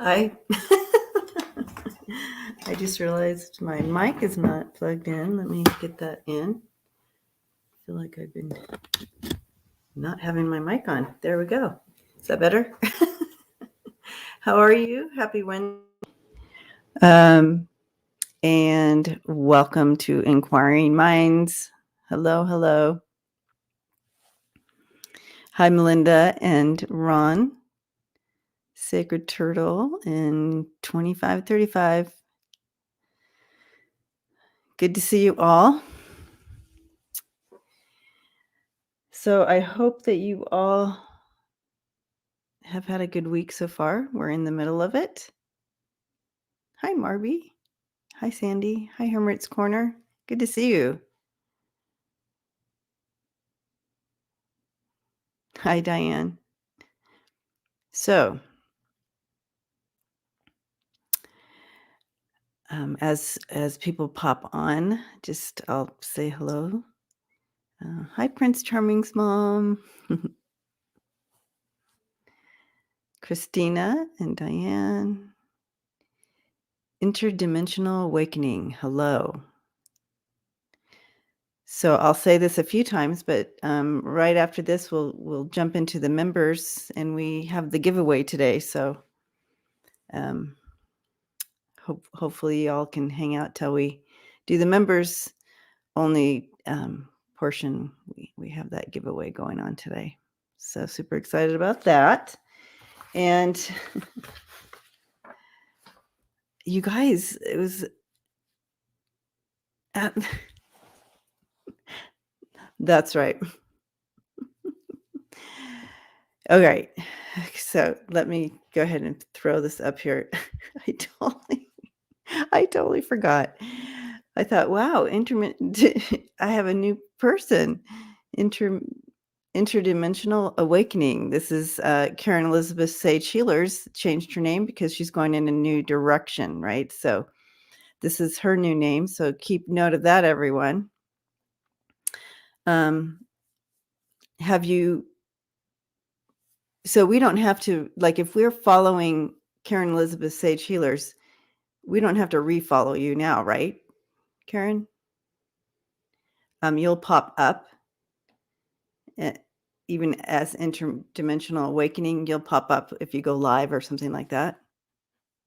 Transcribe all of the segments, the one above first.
Hi. I just realized my mic is not plugged in. Let me get that in. I feel like I've been not having my mic on. There we go. Is that better? How are you? Happy Wednesday. And welcome to Inquiring Minds. Hello, hello. Hi, Melinda and Ron. Sacred Turtle in 2535. Good to see you all. So I hope that you all have had a good week so far. We're in the middle of it. Hi, Marby. Hi, Sandy. Hi, Hermit's Corner. Good to see you. Hi, Diane. So, as people pop on, just I'll say hello. Hi, Prince Charming's mom. Christina and Diane. Interdimensional Awakening. Hello. So I'll say this a few times, but right after this, we'll jump into the members, and we have the giveaway today. So hopefully y'all can hang out till we do the members only portion. We have that giveaway going on today. So super excited about that. And you guys, it was that's right. Okay, so let me go ahead and throw this up here. I totally forgot. I thought, wow, I have a new person. Interdimensional Awakening. This is Karen Elizabeth Sage Healers changed her name because she's going in a new direction, right? So this is her new name. So keep note of that, everyone. Have you? So we don't have to, like, if we're following Karen Elizabeth Sage Healers, we don't have to refollow you now, right, Karen? You'll pop up. Even as Interdimensional Awakening, you'll pop up if you go live or something like that.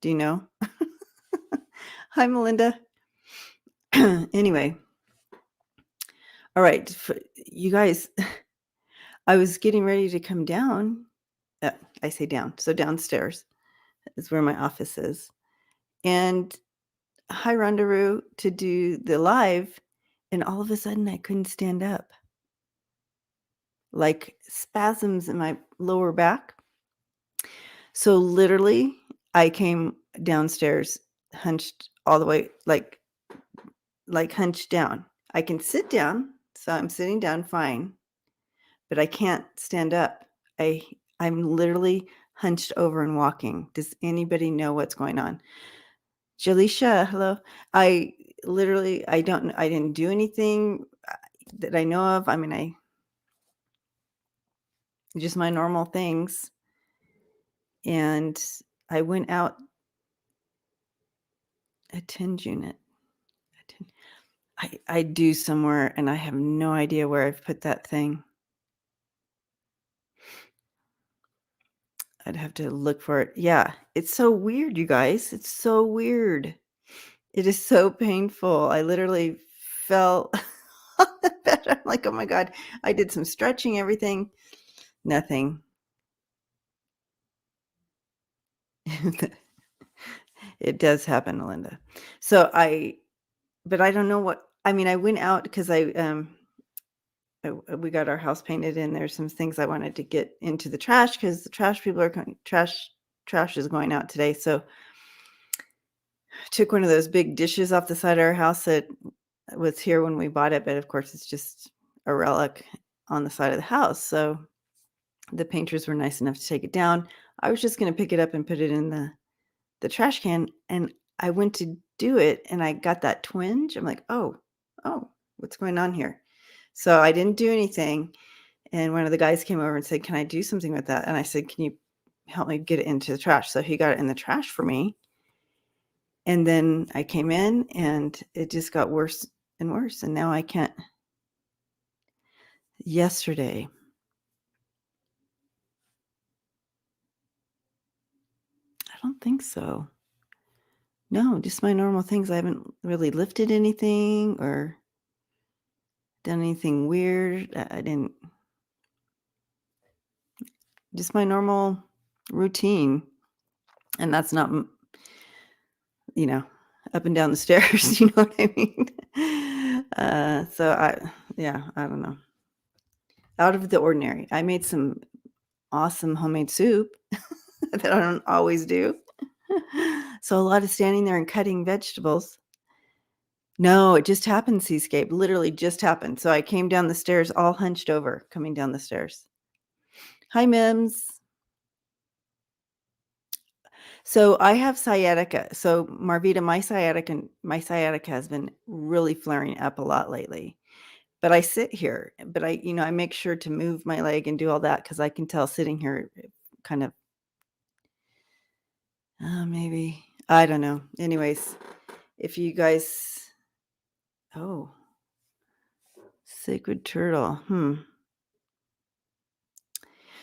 Do you know? Hi, Melinda. Anyway. All right. You guys, I was getting ready to come down. I say down. So downstairs is where my office is. And hi, Rondaroo, to do the live. And all of a sudden, I couldn't stand up. Like spasms in my lower back. So literally, I came downstairs, hunched all the way, like hunched down. I can sit down, so I'm sitting down fine, but I can't stand up. I'm literally hunched over and walking. Does anybody know what's going on? Jalisha, hello. I didn't do anything that I know of. I mean, just my normal things. And I went out a 10 unit. I do somewhere, and I have no idea where I've put that thing. I'd have to look for it. Yeah, it's so weird, you guys. It's so weird. It is so painful. I literally fell on the bed. I'm like, oh my God. I did some stretching, everything. Nothing. It does happen, Melinda. So but I don't know what, I mean, I went out because we got our house painted, and there's some things I wanted to get into the trash because the trash people are coming. Trash is going out today. So I took one of those big dishes off the side of our house that was here when we bought it, but of course it's just a relic on the side of the house. So the painters were nice enough to take it down. I was just going to pick it up and put it in the trash can, and I went to do it, and I got that twinge. I'm like, oh, what's going on here? So I didn't do anything. And one of the guys came over and said, can I do something with that? And I said, can you help me get it into the trash. So he got it in the trash for me. And then I came in and it just got worse and worse. And now I can't. Yesterday, I don't think so. No, just my normal things. I haven't really lifted anything or done anything weird. I didn't. Just my normal routine. And that's not, up and down the stairs. You know what I mean? I don't know. Out of the ordinary. I made some awesome homemade soup that I don't always do. So a lot of standing there and cutting vegetables. No, it just happened, Seascape. Literally just happened. So I came down the stairs all hunched over, coming down the stairs. Hi, Mims. So I have sciatica. So Marvita, my sciatica has been really flaring up a lot lately. But I sit here, but I make sure to move my leg and do all that because I can tell sitting here kind of, maybe, I don't know. Anyways, if you guys, sacred turtle.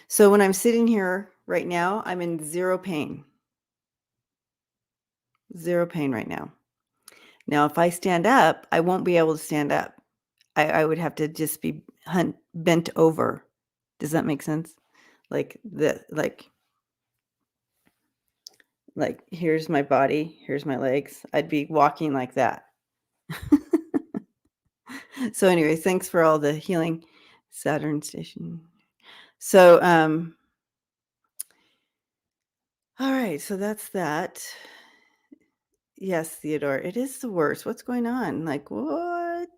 So when I'm sitting here right now, I'm in zero pain. Zero pain right now. Now, if I stand up, I won't be able to stand up. I would have to just be bent over. Does that make sense? Like here's my body, here's my legs. I'd be walking like that. So anyway, thanks for all the healing, Saturn station. So, all right, so that's that. Yes, Theodore, it is the worst. What's going on? Like, what?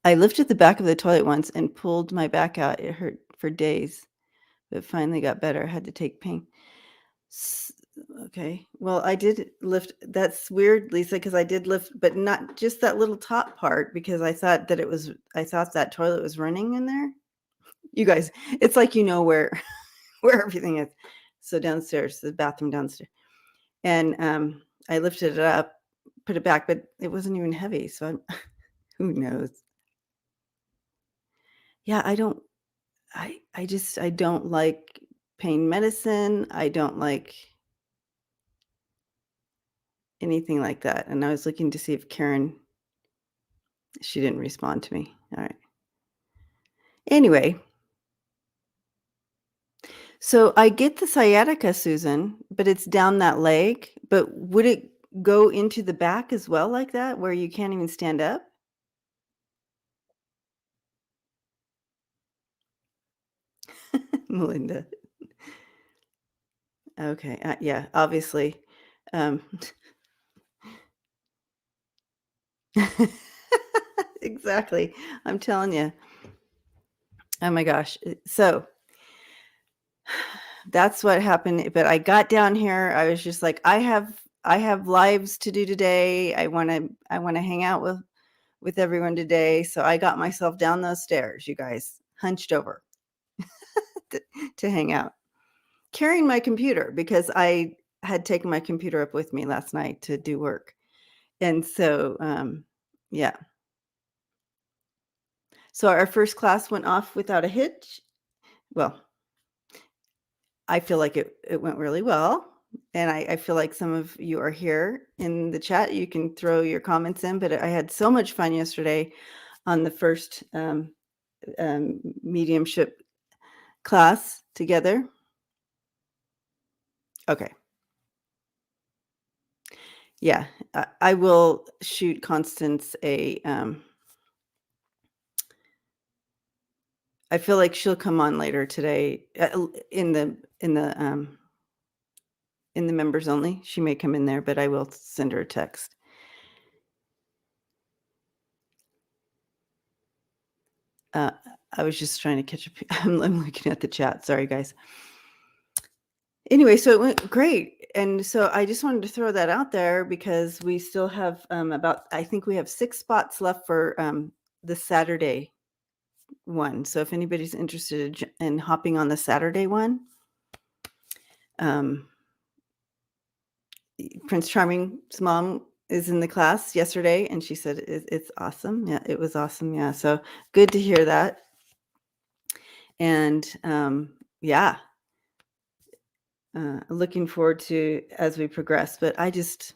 I lifted the back of the toilet once and pulled my back out. It hurt for days, but finally got better. I had to take pain. Okay. Well, I did lift. That's weird, Lisa, because I did lift, but not just that little top part because I thought that toilet was running in there. You guys, it's like where where everything is. So downstairs, the bathroom downstairs. And I lifted it up, put it back, but it wasn't even heavy. So who knows? Yeah, I don't like pain medicine. I don't like anything like that. And I was looking to see if she didn't respond to me. All right. Anyway, so I get the sciatica, Susan, but it's down that leg. But would it go into the back as well like that where you can't even stand up? Melinda. Okay. Yeah, obviously. Exactly. I'm telling you. Oh my gosh. So that's what happened. But I got down here. I was just like, I have lives to do today. I want to hang out with everyone today. So I got myself down those stairs, you guys, hunched over to hang out, carrying my computer because I had taken my computer up with me last night to do work. And so, yeah. So our first class went off without a hitch. Well, I feel like it went really well. And I feel like some of you are here in the chat. You can throw your comments in, but I had so much fun yesterday on the first mediumship class together. Okay. Yeah, I will shoot Constance I feel like she'll come on later today in the members only. She may come in there, but I will send her a text. I was just trying to catch up. I'm looking at the chat. Sorry, guys. Anyway, so it went great. And so I just wanted to throw that out there because we still have I think we have 6 spots left for this Saturday one. So if anybody's interested in hopping on the Saturday one, Prince Charming's mom is in the class yesterday, and she said it's awesome. Yeah, it was awesome. Yeah, so good to hear that. And yeah, looking forward to as we progress. But I just,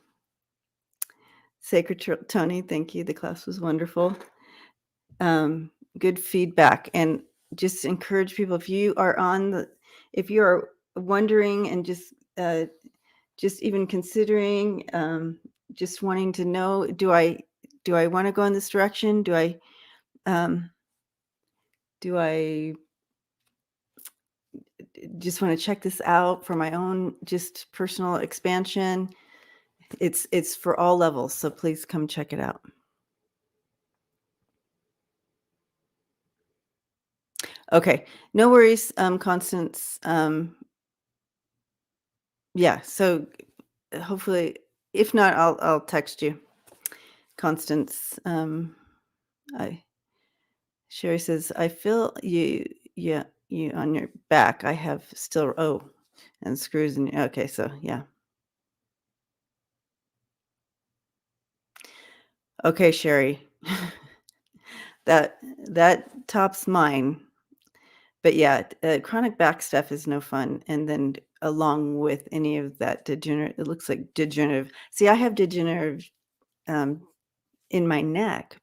Sacred Tony, thank you. The class was wonderful. Good feedback, and just encourage people, if you are if you are wondering and just even considering, just wanting to know, do I want to go in this direction? Do I just want to check this out for my own just personal expansion? It's for all levels, so please come check it out. Okay, no worries, Constance. Yeah, so hopefully, if not, I'll text you, Constance. Sherry says, I feel you, yeah, you on your back. I have still, and screws in. Okay, so yeah. Okay, Sherry. That tops mine. But yeah, chronic back stuff is no fun. And then along with any of that it looks like degenerative. See, I have degenerative in my neck,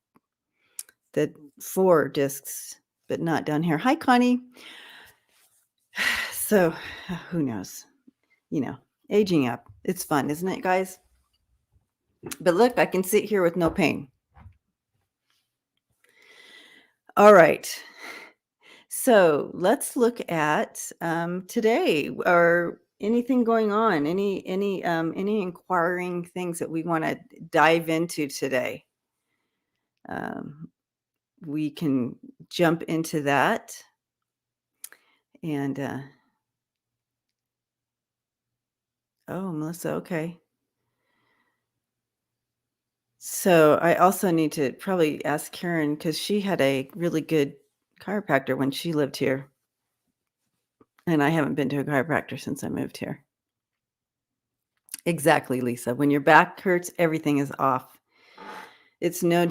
the 4 discs, but not down here. Hi, Connie. So who knows? Aging up. It's fun, isn't it, guys? But look, I can sit here with no pain. All right. So let's look at today, or anything going on, any inquiring things that we want to dive into today. We can jump into that. And oh, Melissa, okay. So I also need to probably ask Karen, because she had a really good chiropractor when she lived here. And I haven't been to a chiropractor since I moved here. Exactly, Lisa. When your back hurts, everything is off. It's no.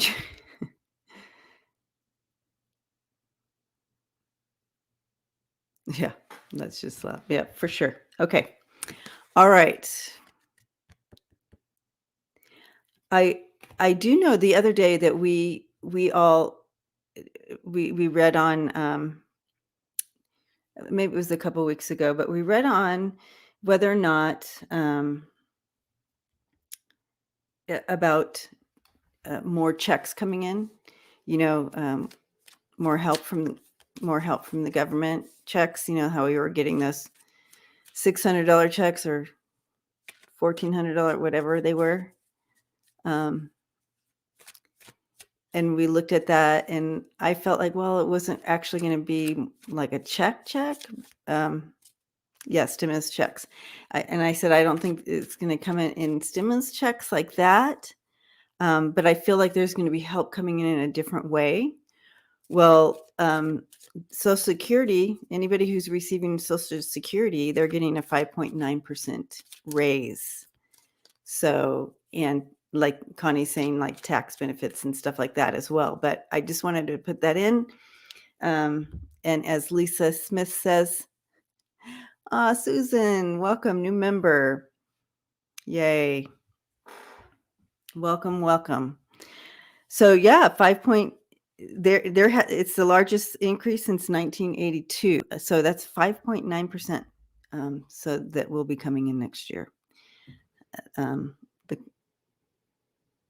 Yeah, let's just laugh. Yeah, for sure. Okay. All right. I do know the other day that we all we read on, maybe it was a couple weeks ago, but we read on whether or not about more checks coming in, more help from the government checks, how we were getting those $600 checks or $1,400, whatever they were. And we looked at that, and I felt like, well, it wasn't actually going to be like a check. Yeah, stimulus checks. And I said, I don't think it's going to come in stimulus checks like that. But I feel like there's going to be help coming in a different way. Well, Social Security, anybody who's receiving Social Security, they're getting a 5.9% raise. So, and like Connie's saying, like tax benefits and stuff like that as well. But I just wanted to put that in. And as Lisa Smith says, Susan, welcome, new member. Yay. Welcome. So yeah, it's the largest increase since 1982. So that's 5.9%. So that will be coming in next year.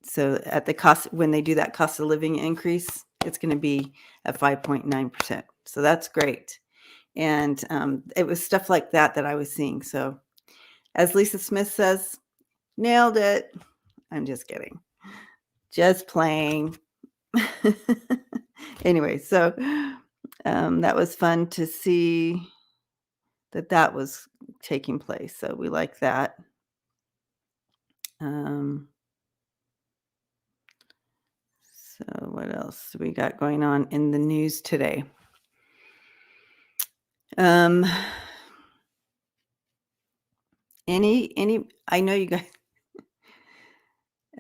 So at the cost, when they do that cost of living increase, it's going to be at 5.9%. So that's great. And it was stuff like that I was seeing. So as Lisa Smith says, nailed it. I'm just kidding. Just playing. Anyway, so that was fun to see that was taking place. So we like that. So what else do we got going on in the news today? Um, any I know you guys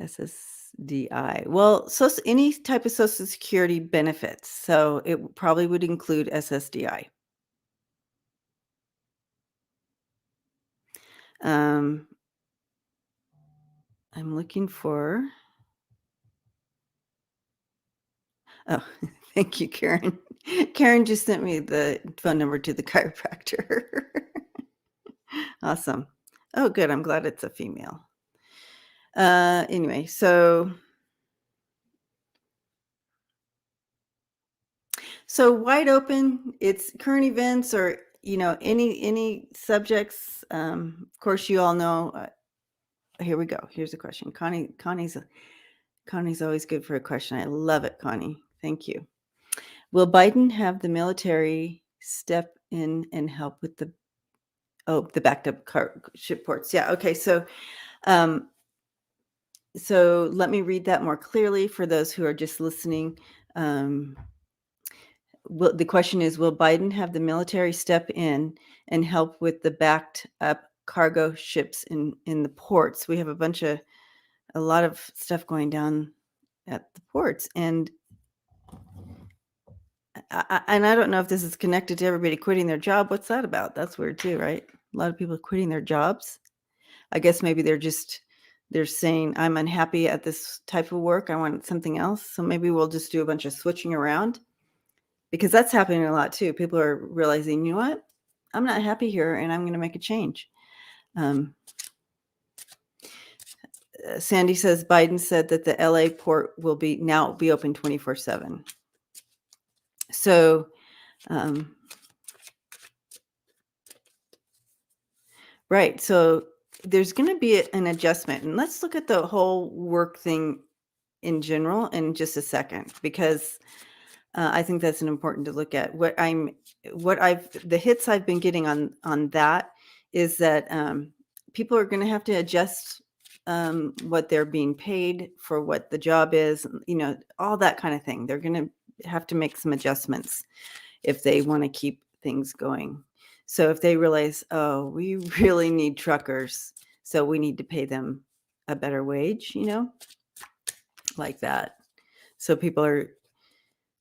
SSDI. Well, so any type of Social Security benefits. So it probably would include SSDI. Um, I'm looking for. Oh, thank you, Karen. Karen just sent me the phone number to the chiropractor. Awesome. Oh, good. I'm glad it's a female. Anyway, so wide open. It's current events or any subjects. Of course, you all know. Here we go. Here's a question. Connie's always good for a question. I love it, Connie. Thank you. Will Biden have the military step in and help with the backed up ship ports? Yeah. Okay. So let me read that more clearly for those who are just listening. The question is, will Biden have the military step in and help with the backed up cargo ships in the ports? We have a lot of stuff going down at the ports, and I don't know if this is connected to everybody quitting their job. What's that about? That's weird too, right? A lot of people quitting their jobs. I guess maybe they're saying, I'm unhappy at this type of work. I want something else. So maybe we'll just do a bunch of switching around, because that's happening a lot too. People are realizing, you know what? I'm not happy here and I'm going to make a change. Sandy says Biden said that the LA port will be open 24/7. So, right. So there's going to be an adjustment, and let's look at the whole work thing in general in just a second, because I think that's an important to look at. The hits I've been getting on that is that people are going to have to adjust what they're being paid for, what the job is, all that kind of thing. They're going to have to make some adjustments if they want to keep things going. So if they realize, oh, we really need truckers, so we need to pay them a better wage, like that. So people are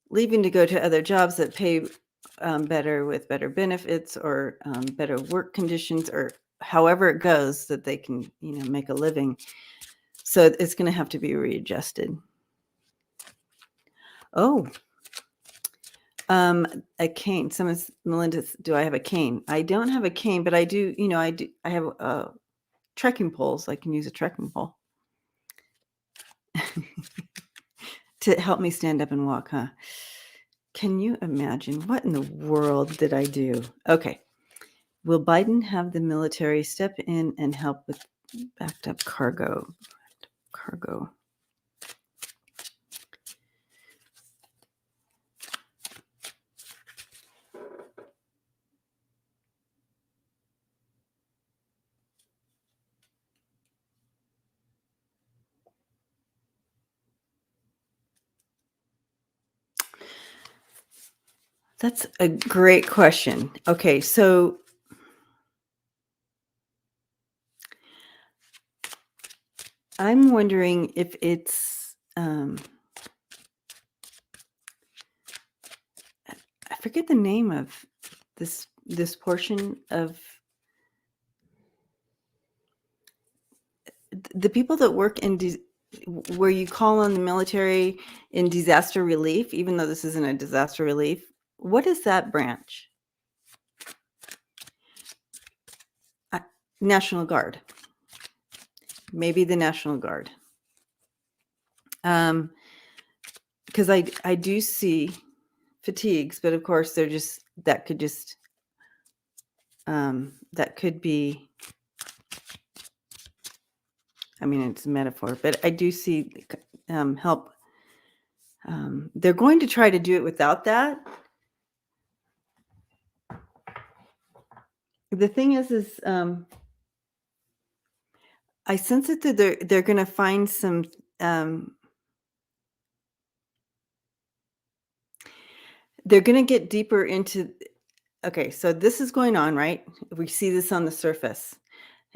leaving to go to other jobs that pay better, with better benefits or better work conditions, or however it goes that they can, make a living. So it's going to have to be readjusted. Oh, a cane. Melinda, do I have a cane? I don't have a cane, but I do, I have trekking poles. I can use a trekking pole to help me stand up and walk, huh? Can you imagine? What in the world did I do? Okay. Will Biden have the military step in and help with backed up cargo? That's a great question. Okay, so I'm wondering if it's I forget the name of this portion of the people that work in where you call on the military in disaster relief, even though this isn't a disaster relief. What is that branch? National Guard. Maybe the National Guard. Because I do see fatigues, but of course that could be, I mean, it's a metaphor, but I do see help. They're going to try to do it without that. The thing is I sense that they're going to find some they're going to get deeper into. Okay, so this is going on, right? We see this on the surface,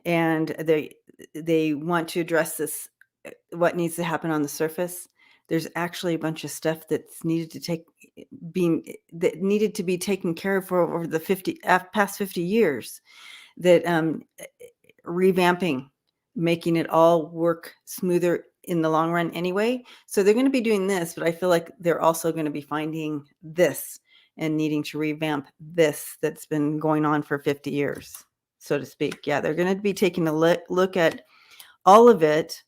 and they want to address this. What needs to happen on the surface? There's actually a bunch of stuff that's needed to that needed to be taken care of for over the past 50 years. That revamping, making it all work smoother in the long run anyway. So they're going to be doing this, but I feel like they're also going to be finding this and needing to revamp this that's been going on for 50 years, so to speak. Yeah, they're going to be taking a look at all of it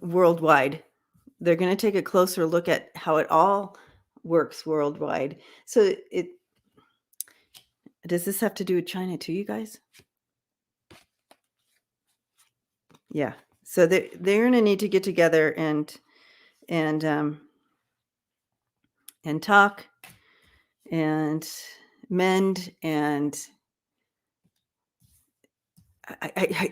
worldwide. They're going to take a closer look at how it all works worldwide. So does this have to do with China too, you guys? Yeah. So they're going to need to get together and talk and mend, and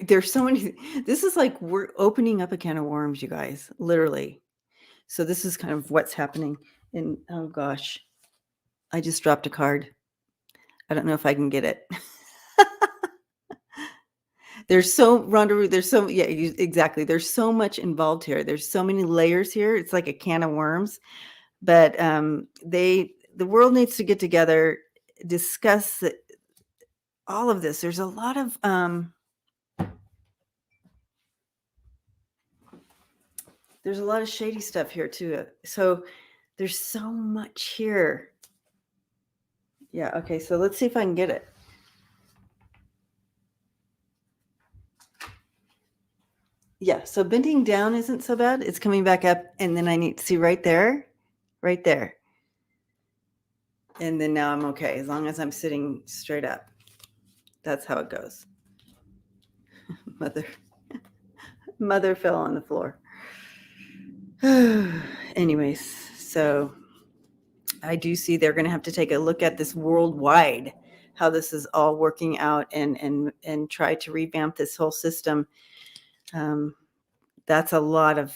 there's so many. This is like we're opening up a can of worms, you guys, literally. So this is kind of what's happening. And oh gosh, I just dropped a card. I don't know if I can get it. There's so yeah, exactly. There's so much involved here. There's so many layers here. It's like a can of worms. But the world needs to get together, discuss all of this. There's a lot of shady stuff here too. So there's so much here. Yeah. Okay. So let's see if I can get it. Yeah. So bending down isn't so bad. It's coming back up, and then I need to see right there. And then now I'm okay as long as I'm sitting straight up. That's how it goes. Mother fell on the floor. Anyways, so I do see they're going to have to take a look at this worldwide, how this is all working out, and try to revamp this whole system. That's a lot of.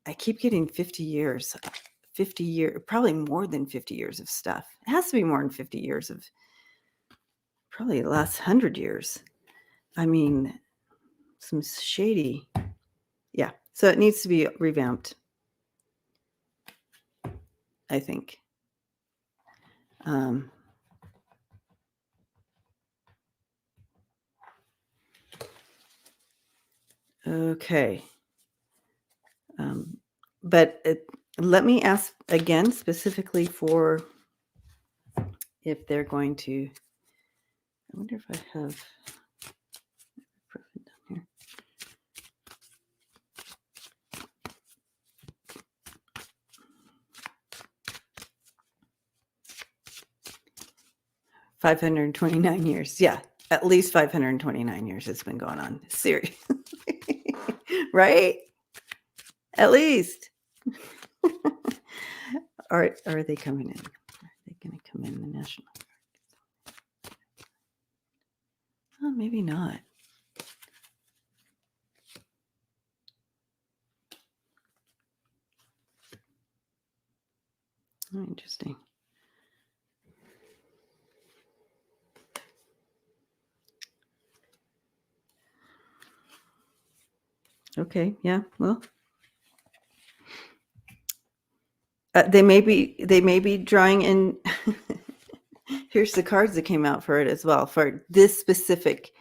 I keep getting 50 years, probably more than 50 years of stuff. It has to be more than 50 years of, probably the last 100 years. I mean, some shady. Yeah. So it needs to be revamped, I think. Okay. But let me ask again specifically for if they're going to. I wonder if I have. Down here. $529 years. Yeah, at least 529 years it's been going on. Seriously. Right? At least. Are they coming in? Are they going to come in the National Guard? Oh, maybe not. Oh, interesting. Okay, yeah, well, they may be drawing in. Here's the cards that came out for it as well, for this specific.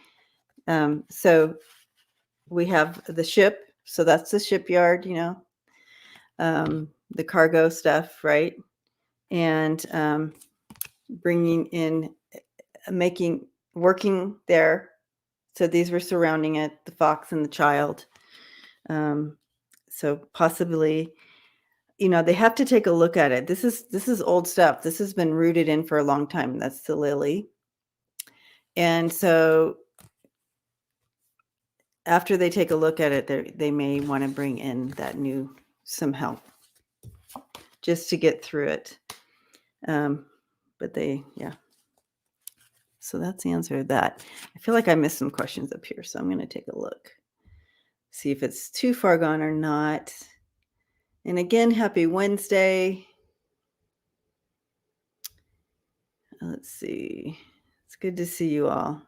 So we have the ship. So that's the shipyard, the cargo stuff, right? And bringing in, working there. So these were surrounding it, the fox and the child. So possibly, they have to take a look at it. This is old stuff. This has been rooted in for a long time. That's the lily. And so after they take a look at it, they may want to bring in some help just to get through it. But yeah. So that's the answer to that. I feel like I missed some questions up here, so I'm going to take a look, see if it's too far gone or not. And again, happy Wednesday. Let's see. It's good to see you all.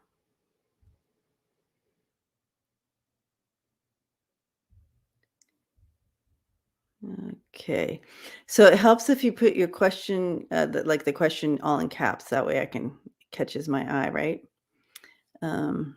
Okay. So it helps if you put your question, the question all in caps. That way I can catches my eye, right? Um,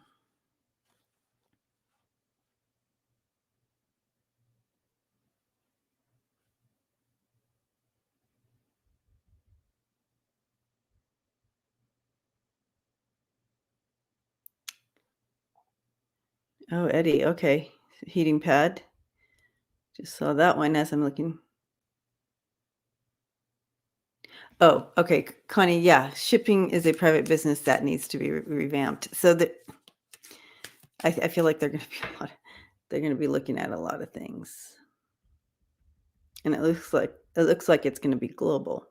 oh, Eddie. Okay. Heating pad. Just saw that one as I'm looking. Oh, okay. Connie, yeah. Shipping is a private business that needs to be revamped. So that I feel like they're going to be they're going to be looking at a lot of things. And it looks like it's going to be global.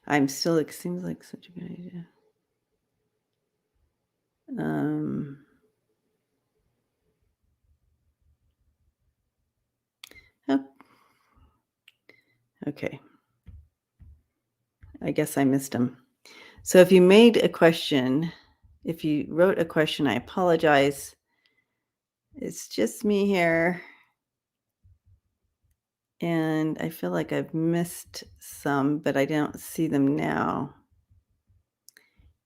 It seems like such a good idea. Oh, okay. I guess I missed them. So if you made a question, if you wrote a question, I apologize. It's just me here. And I feel like I've missed some, but I don't see them now.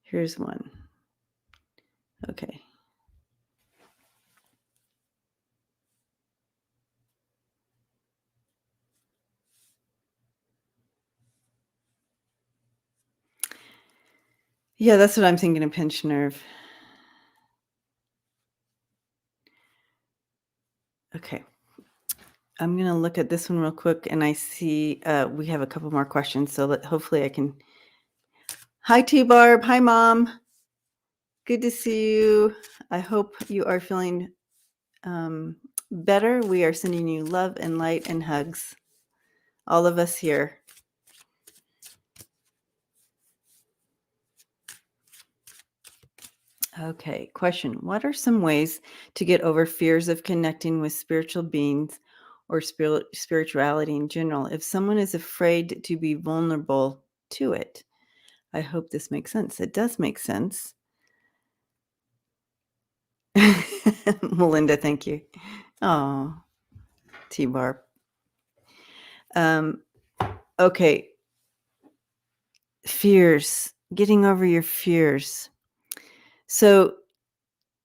Here's one. Okay. Yeah, that's what I'm thinking, a pinched nerve. Okay. I'm going to look at this one real quick, and I see we have a couple more questions, so hopefully I can. Hi, T-Barb. Hi, Mom. Good to see you. I hope you are feeling better. We are sending you love and light and hugs. All of us here. Okay, question. What are some ways to get over fears of connecting with spiritual beings or spirituality in general if someone is afraid to be vulnerable to it? I hope this makes sense. It does make sense. Melinda, thank you. Oh, T-Barb. Okay. Fears, getting over your fears. So,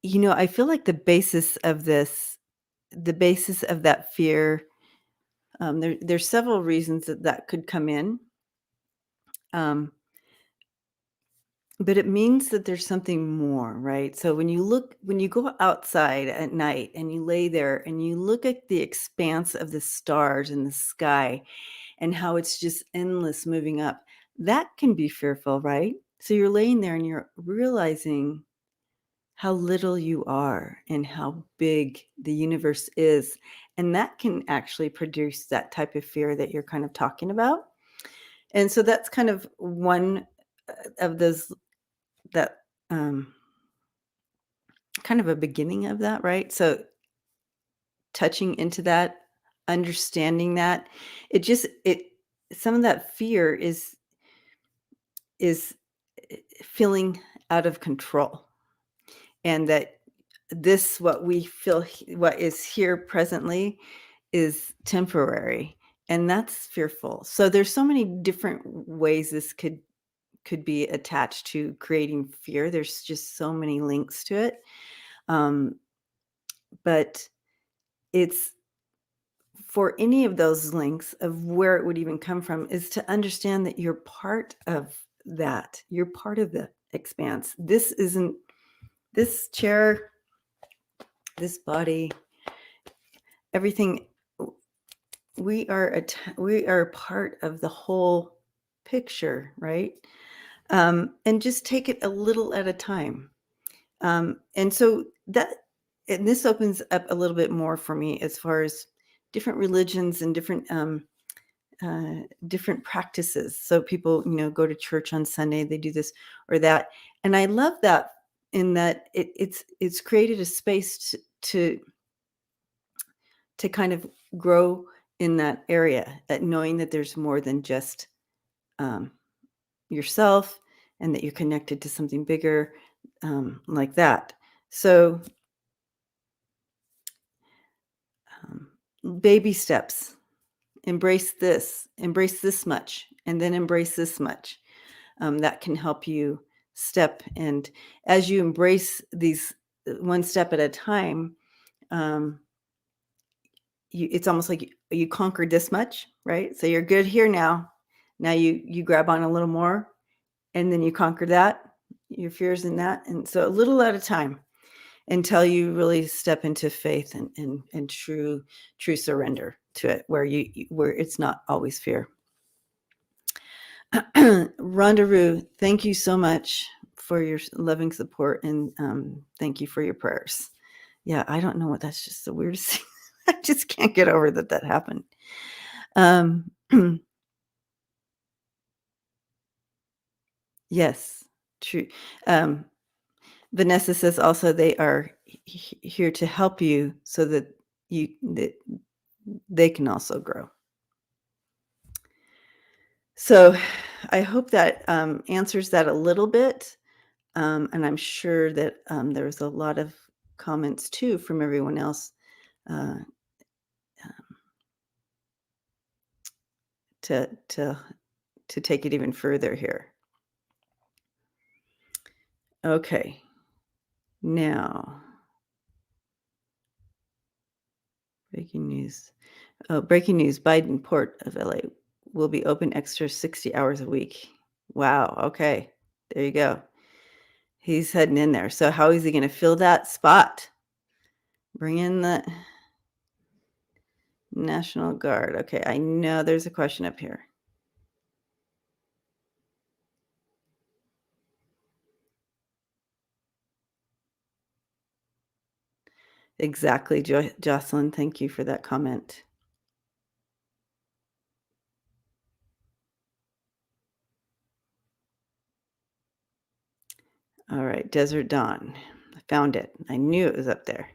I feel like the basis of that fear, there's several reasons that could come in. But it means that there's something more, right? So when you go outside at night and you lay there and you look at the expanse of the stars in the sky and how it's just endless moving up, that can be fearful, right? So you're laying there and you're realizing how little you are and how big the universe is. And that can actually produce that type of fear that you're kind of talking about. And so that's kind of one of those that kind of a beginning of that, right? So touching into that, understanding that, some of that fear is feeling out of control, and that what we feel, what is here presently, is temporary, and that's fearful. So there's so many different ways this could be attached to creating fear. There's just so many links to it. But it's for any of those links of where it would even come from is to understand that you're part of that. You're part of the expanse. This chair, this body, everything. We are part of the whole picture, right? And just take it a little at a time. And so and this opens up a little bit more for me as far as different religions and different different practices. So people, go to church on Sunday, they do this or that. And I love that in that it's created a space to kind of grow in that area, at knowing that there's more than just yourself, and that you're connected to something bigger, like that. So baby steps. Embrace this much, and then embrace this much. That can help you step. And as you embrace these one step at a time, it's almost like you conquered this much, right? So you're good here now. Now you grab on a little more, and then you conquer that, your fears in that. And so a little at a time, until you really step into faith and true surrender to it, where it's not always fear. Rondaroo, thank you so much for your loving support, and thank you for your prayers. Yeah, I don't know what, that's just the weirdest thing. I just can't get over that happened. Yes, true. Vanessa says also they are here to help you so that they can also grow. So I hope that answers that a little bit. And I'm sure that there was a lot of comments too from everyone else to take it even further here. Okay. Now, breaking news. Oh, breaking news. Biden Port of LA will be open extra 60 hours a week. Wow. Okay. There you go. He's heading in there. So how is he going to fill that spot? Bring in the National Guard. Okay. I know there's a question up here. Exactly, Jocelyn. Thank you for that comment. All right, Desert Dawn. I found it. I knew it was up there.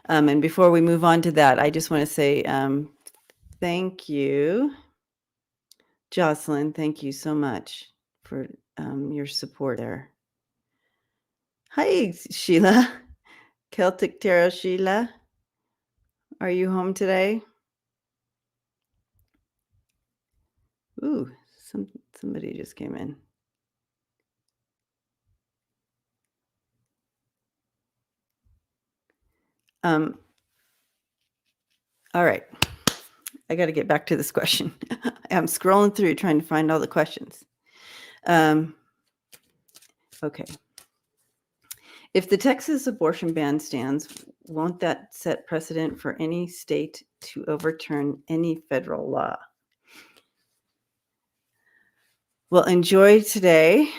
And before we move on to that, I just want to say thank you, Jocelyn. Thank you so much for your support there. Hi, Sheila. Celtic Tarot Sheila. Are you home today? Ooh, somebody just came in. All right. I got to get back to this question. I'm scrolling through trying to find all the questions. Okay. If the Texas abortion ban stands, won't that set precedent for any state to overturn any federal law? Well, enjoy today.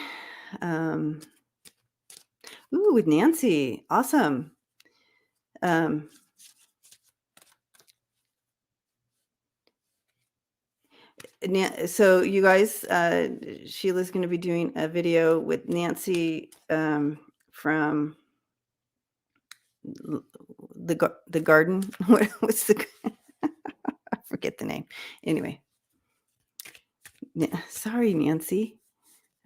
Ooh, with Nancy. Awesome. So you guys, Sheila's going to be doing a video with Nancy from the garden. What's the I forget the name. Anyway, sorry, Nancy.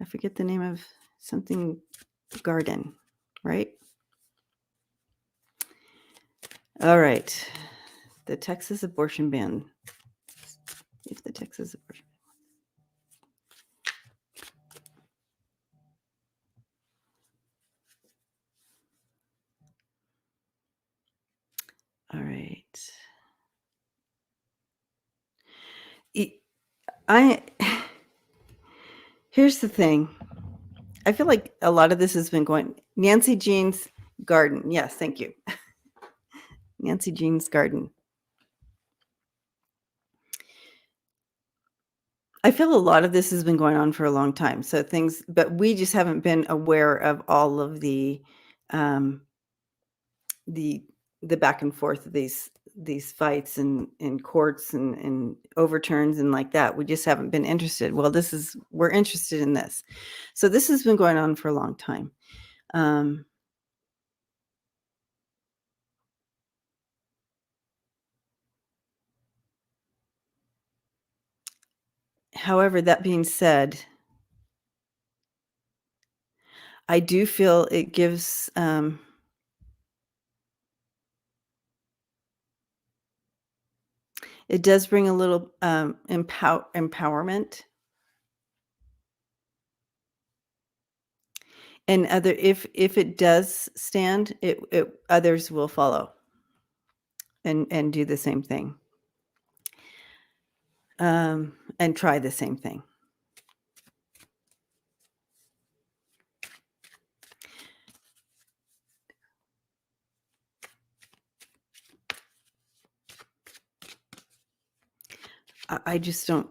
I forget the name of something garden, right? All right. The Texas abortion ban. If the Texas abortion. All right. Here's the thing. I feel like a lot of this has been going. Nancy Jean's garden. Yes, thank you. Nancy Jean's garden. I feel a lot of this has been going on for a long time. So things, but we just haven't been aware of all of the back and forth of these these fights in courts and overturns and like that. We just haven't been interested. Well, we're interested in this. So this has been going on for a long time. However, that being said, I do feel it gives, it does bring a little empowerment, and if it does stand, it others will follow and do the same thing, and try the same thing. I just don't.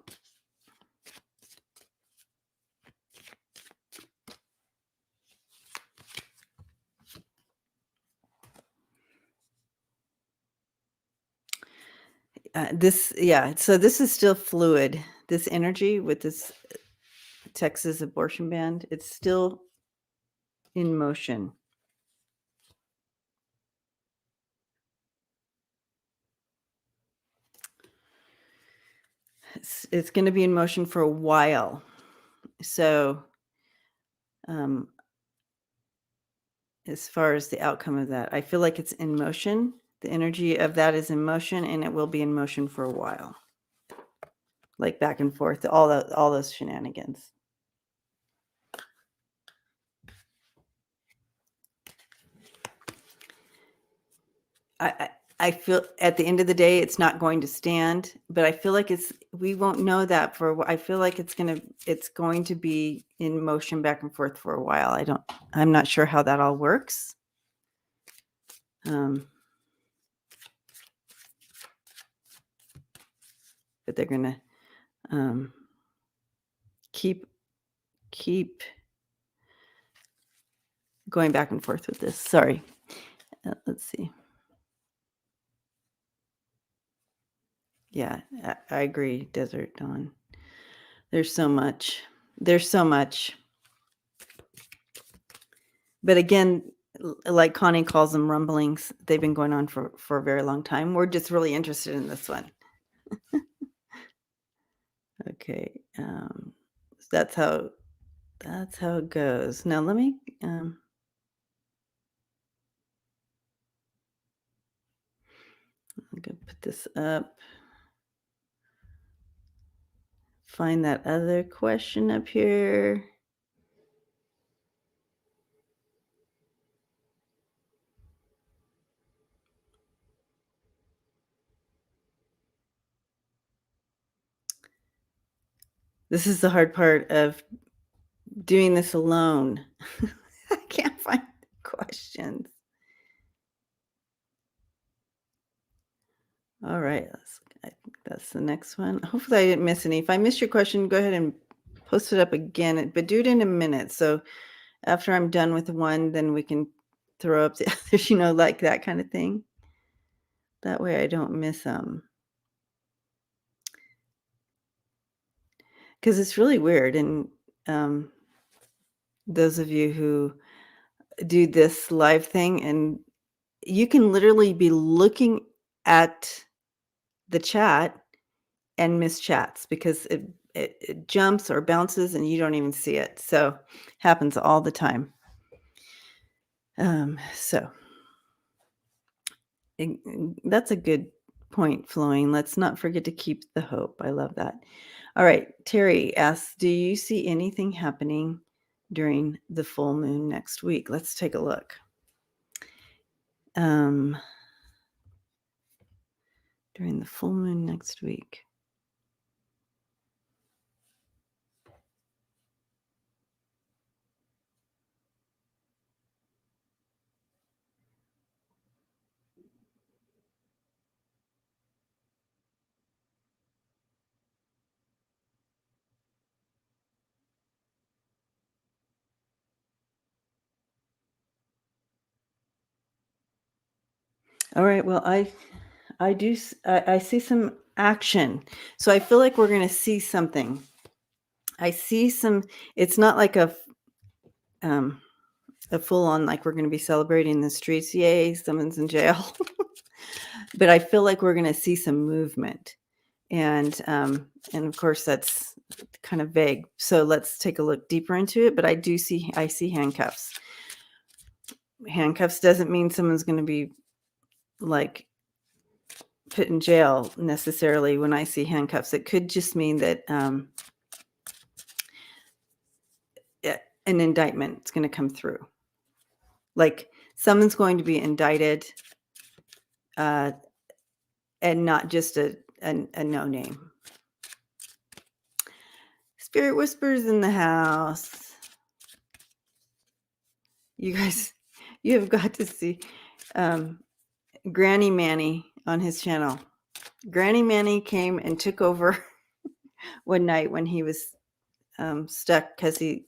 So this is still fluid. This energy with this Texas abortion ban, it's still in motion. It's going to be in motion for a while. So, as far as the outcome of that, I feel like it's in motion. The energy of that is in motion, and it will be in motion for a while. Like back and forth, all those shenanigans. I feel at the end of the day, it's not going to stand, but I feel like we won't know that I feel like it's going to be in motion back and forth for a while. I'm not sure how that all works. But they're going to keep going back and forth with this. Sorry. Let's see. Yeah, I agree, Desert Dawn. There's so much. But again, like Connie calls them rumblings, they've been going on for a very long time. We're just really interested in this one. Okay. That's how it goes. Now let me I'm gonna put this up. Find that other question up here. This is the hard part of doing this alone. I can't find questions. All right, I think that's the next one. Hopefully I didn't miss any. If I missed your question, go ahead and post it up again, but do it in a minute. So after I'm done with one, then we can throw up the others, like that kind of thing. That way I don't miss them. Because it's really weird. And those of you who do this live thing, and you can literally be looking at the chat and miss chats because it jumps or bounces and you don't even see it. So happens all the time. So that's a good point, Flowing. Let's not forget to keep the hope. I love that. All right. Terry asks, do you see anything happening during the full moon next week? Let's take a look. During the full moon next week. All right. Well, I see some action. So I feel like we're going to see something. I see some, it's not like a full on, like we're going to be celebrating the streets. Yay, someone's in jail. But I feel like we're going to see some movement. And of course that's kind of vague. So let's take a look deeper into it. But I see handcuffs. Handcuffs doesn't mean someone's going to be like put in jail necessarily. When I see handcuffs, it could just mean that an indictment is going to come through. Like someone's going to be indicted, and not just a no name. Spirit whispers in the house. You guys, you have got to see Granny Manny on his channel. Granny Manny came and took over one night when he was stuck because he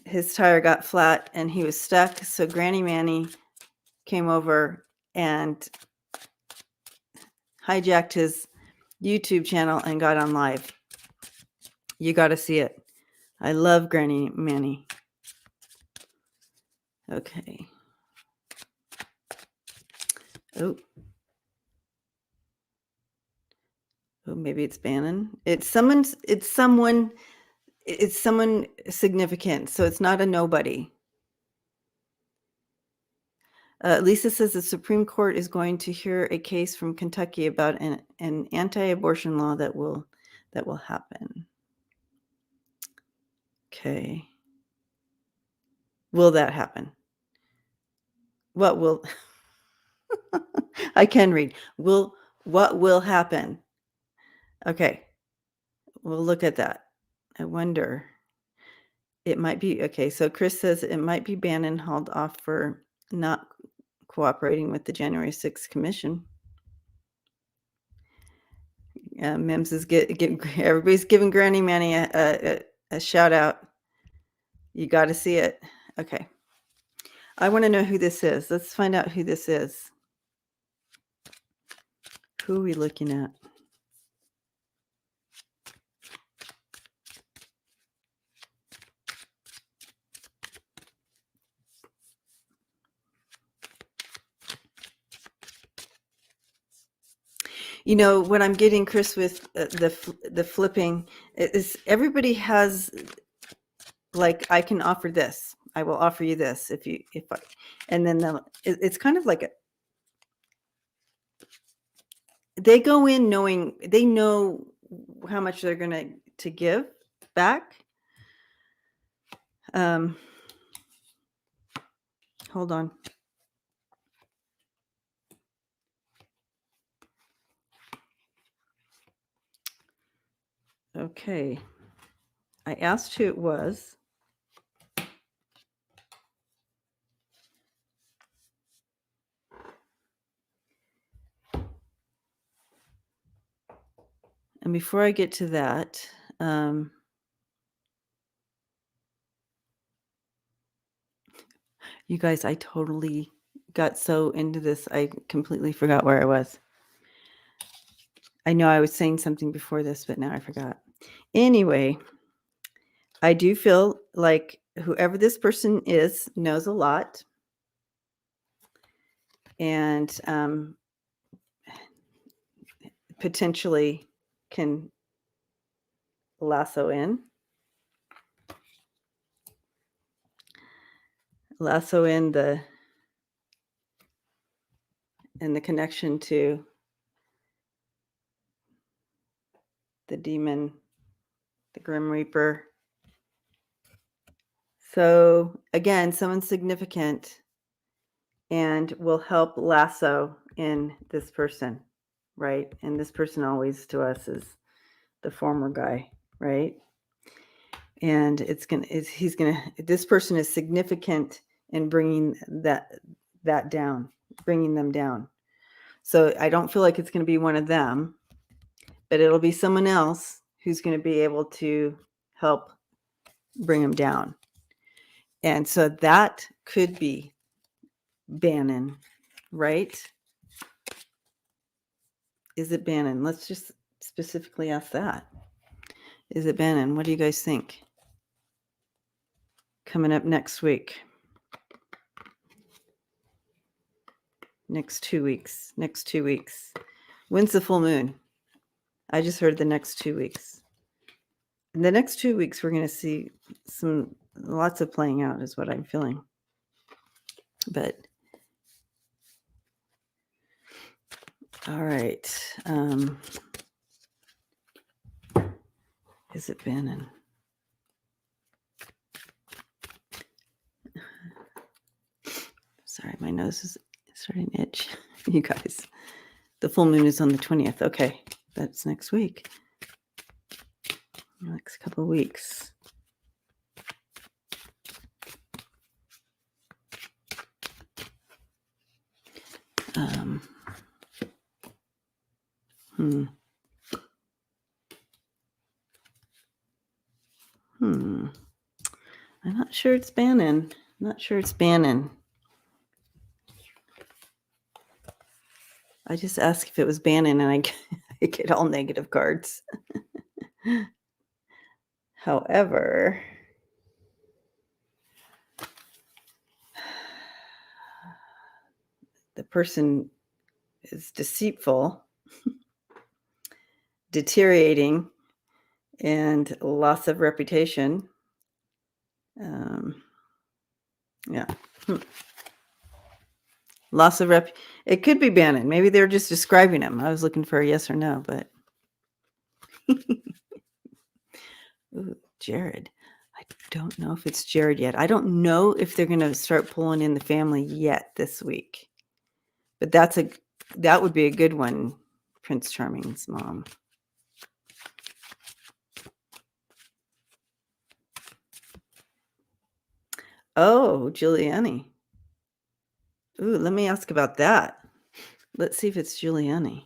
his tire got flat and he was stuck. So Granny Manny came over and hijacked his YouTube channel and got on live. You got to see it. I love Granny Manny. Okay. Oh, maybe it's Bannon. It's someone significant. So it's not a nobody. Lisa says the Supreme Court is going to hear a case from Kentucky about an anti-abortion law that will happen. Okay. Will that happen? What will I can read. What will happen? Okay. We'll look at that. I wonder. It might be okay. So Chris says it might be Bannon hauled off for not cooperating with the January 6th commission. Mims is everybody's giving Granny Manny a shout out. You got to see it. Okay. I want to know who this is. Let's find out who this is. Who are we looking at? You know what I'm getting, Chris, with the flipping is everybody has, like, I can offer this. I will offer you this and then it's kind of like they go in knowing they know how much they're going to give back. Hold on. Okay. I asked who it was. And before I get to that, you guys, I totally got so into this, I completely forgot where I was. I know I was saying something before this, but now I forgot. Anyway, I do feel like whoever this person is knows a lot. And potentially can lasso in the connection to the demon, the Grim Reaper. So again, someone significant and will help lasso in this person, right? And this person always to us is the former guy, right? And this person is significant in bringing that down, bringing them down. So I don't feel like it's going to be one of them, but it'll be someone else who's going to be able to help bring them down. And so that could be Bannon, right? Is it Bannon? Let's just specifically ask that. Is it Bannon? What do you guys think? Coming up next week. Next 2 weeks. When's the full moon? I just heard the next 2 weeks. In the next 2 weeks, we're going to see lots of playing out is what I'm feeling. But, all right. Is it Bannon? Sorry, my nose is starting to itch. You guys, the full moon is on the 20th. Okay, that's next week. Next couple of weeks. I'm not sure it's Bannon. I just asked if it was Bannon, and I get all negative cards. However, the person is deceitful, deteriorating, and loss of reputation. Yeah. Loss of rep. It could be Bannon. Maybe they're just describing him. I was looking for a yes or no, but. Ooh, Jared. I don't know if it's Jared yet. I don't know if they're going to start pulling in the family yet this week. But that would be a good one, Prince Charming's mom. Oh, Giuliani. Ooh, let me ask about that. Let's see if it's Giuliani.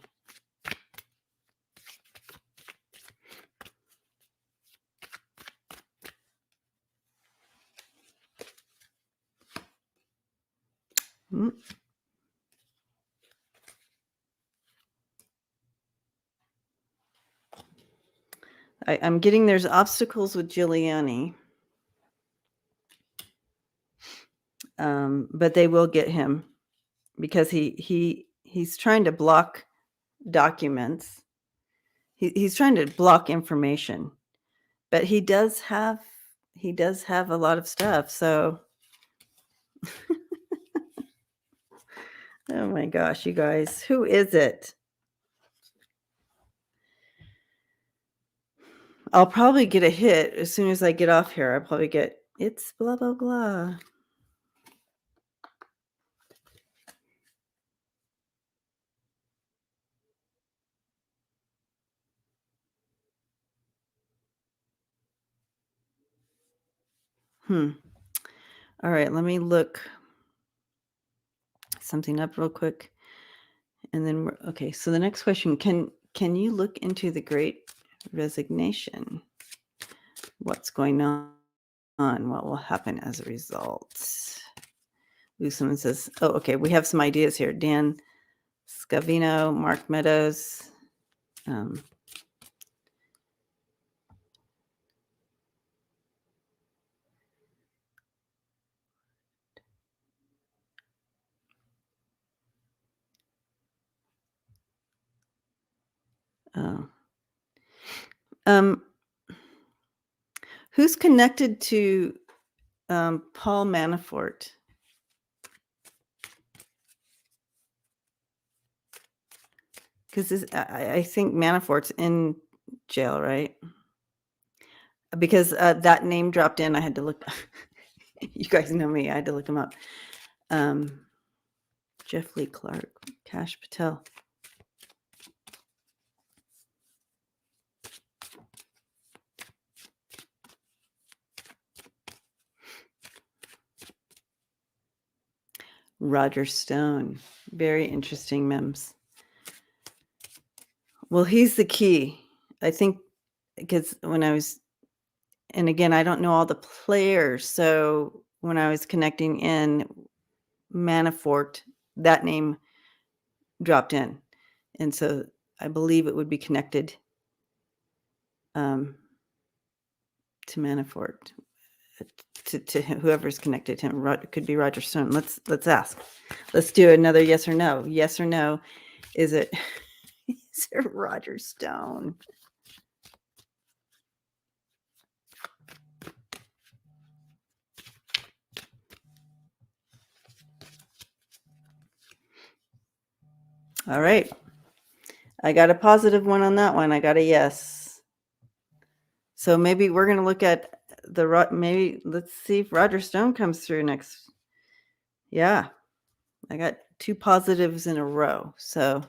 I'm getting there's obstacles with Giuliani. But they will get him because he's trying to block documents. He's trying to block information, but he does have a lot of stuff. So, oh my gosh, you guys, who is it? I'll probably get a hit as soon as I get off here. I'll probably get it's blah blah blah. All right, let me look something up real quick. And then okay, so the next question, can you look into the great resignation? What's going on? What will happen as a result? Ooh, someone says, oh, okay, we have some ideas here. Dan Scavino, Mark Meadows. Who's connected to Paul Manafort? Because I think Manafort's in jail, right? Because that name dropped in. I had to look. You guys know me. I had to look him up. Jeff Lee Clark, Kash Patel. Roger Stone. Very interesting memes. Well, he's the key. I think because when I was, and again, I don't know all the players. So when I was connecting in, Manafort, that name dropped in. And so I believe it would be connected to Manafort, to whoever's connected to him. It could be Roger Stone. Let's ask. Let's do another yes or no. Yes or no. Is it Roger Stone? All right. I got a positive one on that one. I got a yes. So maybe we're going to look at maybe let's see if Roger Stone comes through next. Yeah. I got 2 positives in a row. So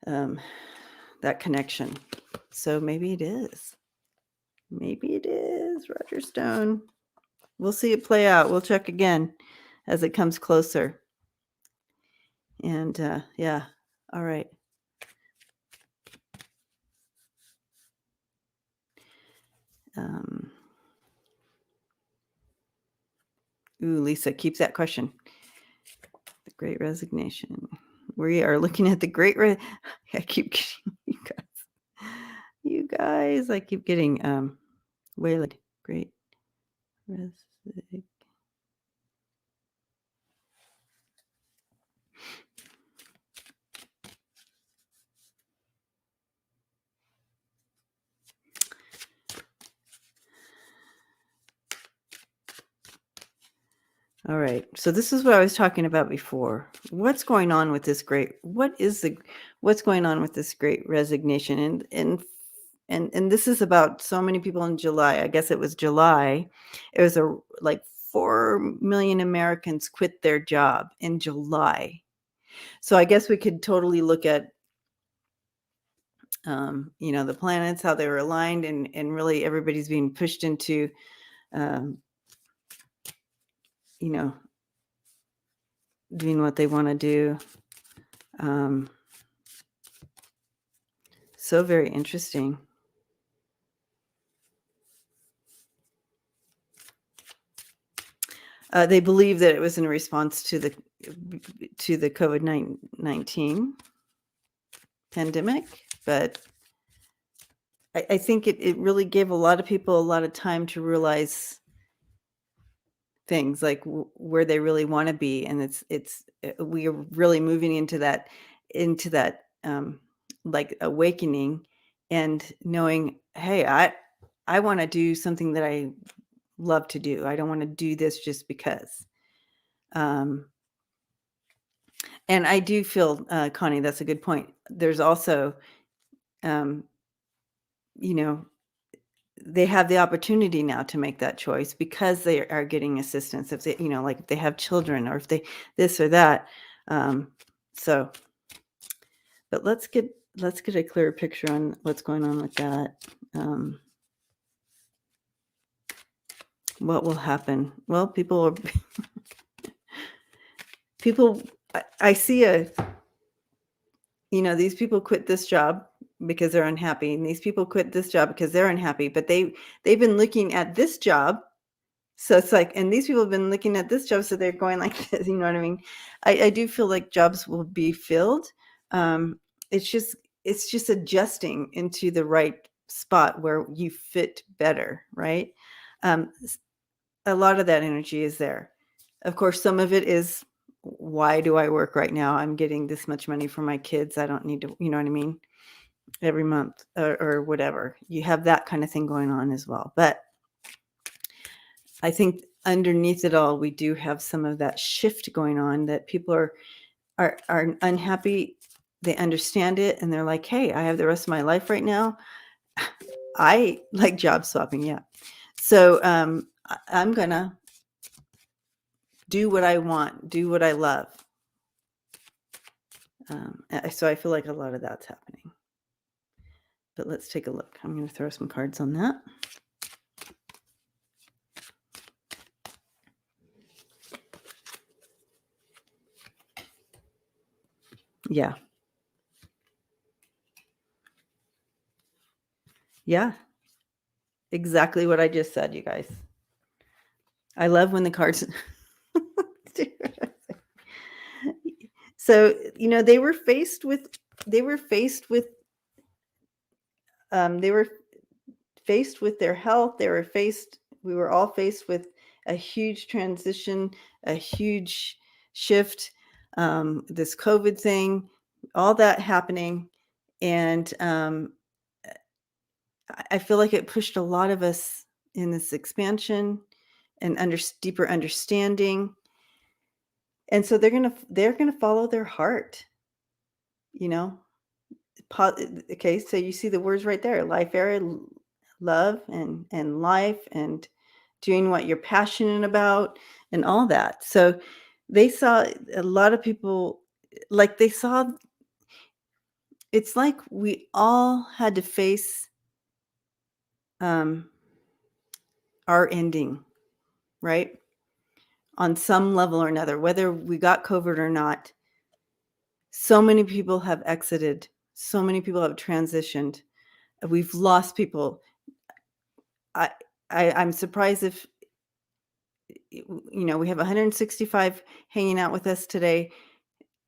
that connection. So maybe it is. Maybe it is Roger Stone. We'll see it play out. We'll check again as it comes closer. And yeah. All right. Ooh, Lisa, keep that question. The Great Resignation. We are looking at the Great I keep getting you guys. I keep getting waylaid. Great Resignation. All right. So this is what I was talking about before. What's going on with this what's going on with this Great Resignation? And this is about so many people in July. I guess it was July. It was like 4 million Americans quit their job in July. So I guess we could totally look at the planets, how they were aligned, and really everybody's being pushed into doing what they want to do. So very interesting. They believe that it was in response to the COVID-19 pandemic, but I think it really gave a lot of people a lot of time to realize things like where they really want to be, and we are really moving into that like awakening and knowing, hey, I want to do something that I love to do. I don't want to do this just because. And I do feel, Connie, that's a good point. There's also, they have the opportunity now to make that choice because they are getting assistance. If they, like if they have children or if they this or that. So, but let's get a clearer picture on what's going on with that. What will happen? Well, I see these people quit this job because they're unhappy, and these people quit this job because they're unhappy, but they've been looking at this job. So it's like, and these people have been looking at this job, so they're going like this, you know what I mean? I do feel like jobs will be filled. It's just adjusting into the right spot where you fit better, right? A lot of that energy is there. Of course, some of it is, why do I work right now? I'm getting this much money for my kids. I don't need to, you know what I mean? Every month or whatever. You have that kind of thing going on as well. But I think underneath it all, we do have some of that shift going on, that people are unhappy. They understand it, and they're like, hey, I have the rest of my life right now. I like job swapping. Yeah. So I'm going to do what I want, do what I love. So I feel like a lot of that's happening. But let's take a look. I'm going to throw some cards on that. Yeah. Yeah. Exactly what I just said, you guys. I love when the cards So, they were faced with they were faced with they were faced with their health. We were all faced with a huge transition, a huge shift, this COVID thing, all that happening. And I feel like it pushed a lot of us in this expansion and deeper understanding. And so they're gonna follow their heart, you know. Okay, so you see the words right there: life, area, love, and life, and doing what you're passionate about, and all that. So they saw a lot of people, like they saw. It's like we all had to face um, our ending, right? On some level or another, whether we got COVID or not. So many people have exited. So many people have transitioned. We've lost people. I, I'm surprised if we have 165 hanging out with us today.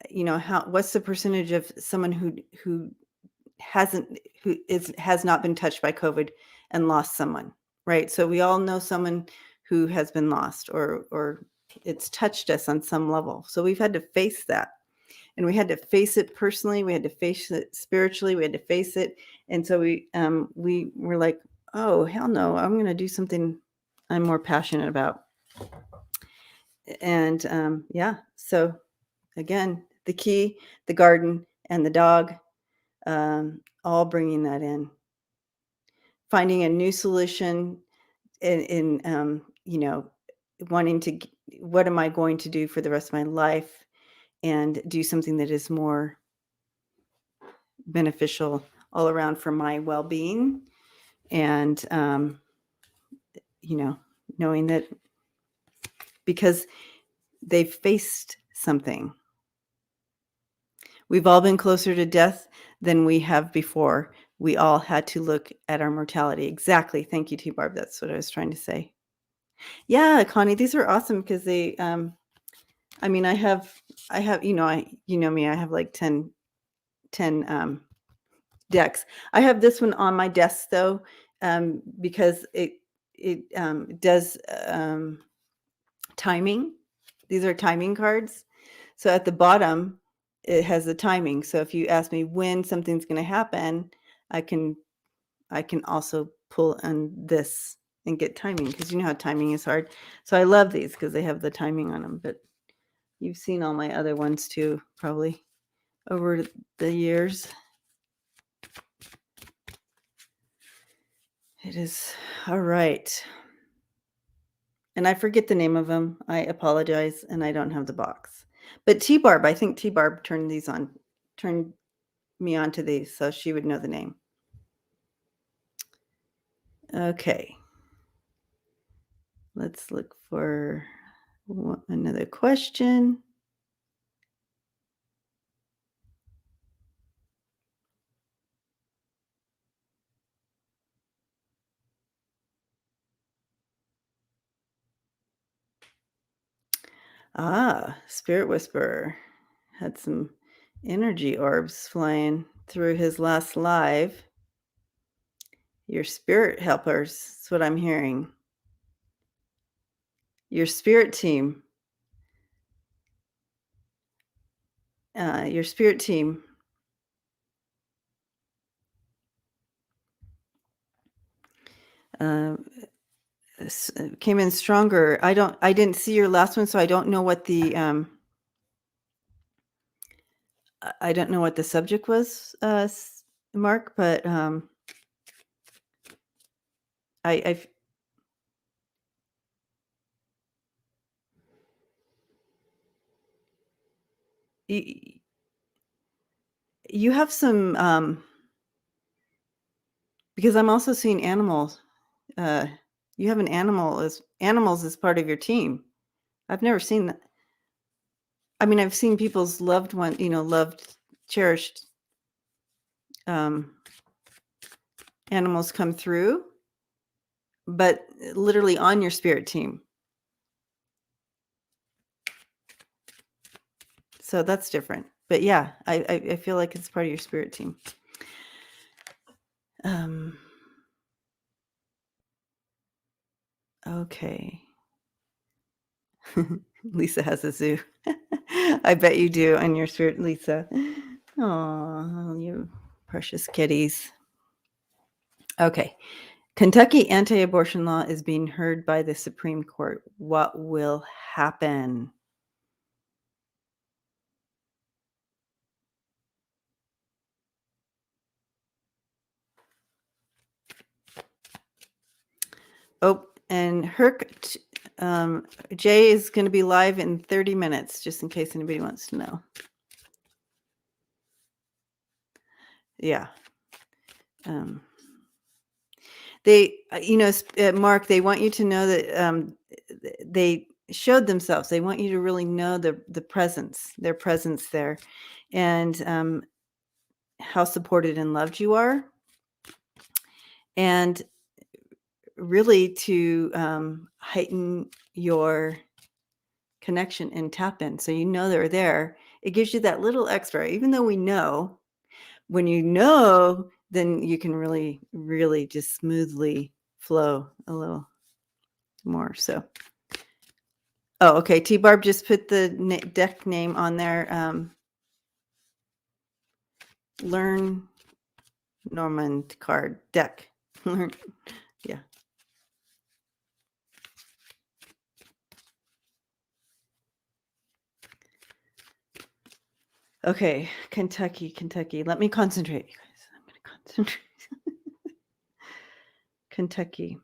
What's the percentage of someone who has not been touched by COVID and lost someone, right? So we all know someone who has been lost, or it's touched us on some level. So we've had to face that. And we had to face it personally. We had to face it spiritually. We had to face it. And so we were like, oh, hell no, I'm going to do something I'm more passionate about. And so again, the key, the garden, and the dog, all bringing that in. Finding a new solution in wanting to, what am I going to do for the rest of my life, and do something that is more beneficial all around for my well-being. And knowing that because they've faced something. We've all been closer to death than we have before. We all had to look at our mortality. Exactly. Thank you, T Barb. That's what I was trying to say. Yeah, Connie, these are awesome because they I mean, I have me, I have like 10 decks. I have this one on my desk though, because it does timing. These are timing cards. So at the bottom, it has the timing. So if you ask me when something's going to happen, I can also pull on this and get timing, because you know how timing is hard. So I love these because they have the timing on them. But you've seen all my other ones too, probably over the years. It is all right. And I forget the name of them. I apologize, and I don't have the box. But T-Barb, I think T-Barb turned me on to these, so she would know the name. Okay. Let's look for another question. Spirit Whisperer had some energy orbs flying through his last live. Your spirit helpers, that's what I'm hearing. Your spirit team. Your spirit team. Came in stronger. I didn't see your last one, so I don't know what the subject was, Mark, but I've you have some because I'm also seeing animals. You have animals as part of your team. I've never seen that. I mean, I've seen people's loved one, loved, cherished animals come through, but literally on your spirit team. So that's different. But yeah, I feel like it's part of your spirit team. Okay. Lisa has a zoo. I bet you do on your spirit, Lisa. Oh, you precious kitties. Okay. Kentucky anti-abortion law is being heard by the Supreme Court. What will happen? Oh, and Jay is going to be live in 30 minutes, just in case anybody wants to know. Yeah. They, Mark, they want you to know that they showed themselves. They want you to really know the presence, their presence there, and how supported and loved you are, and really to heighten your connection and tap in, so you know they're there. It gives you that little extra, even though we know. When you know, then you can really, really just smoothly flow a little more. So, oh, okay. T Barb just put the deck name on there. Lenormand card deck. Yeah. Okay, Kentucky. Let me concentrate, you guys. I'm going to concentrate. Kentucky.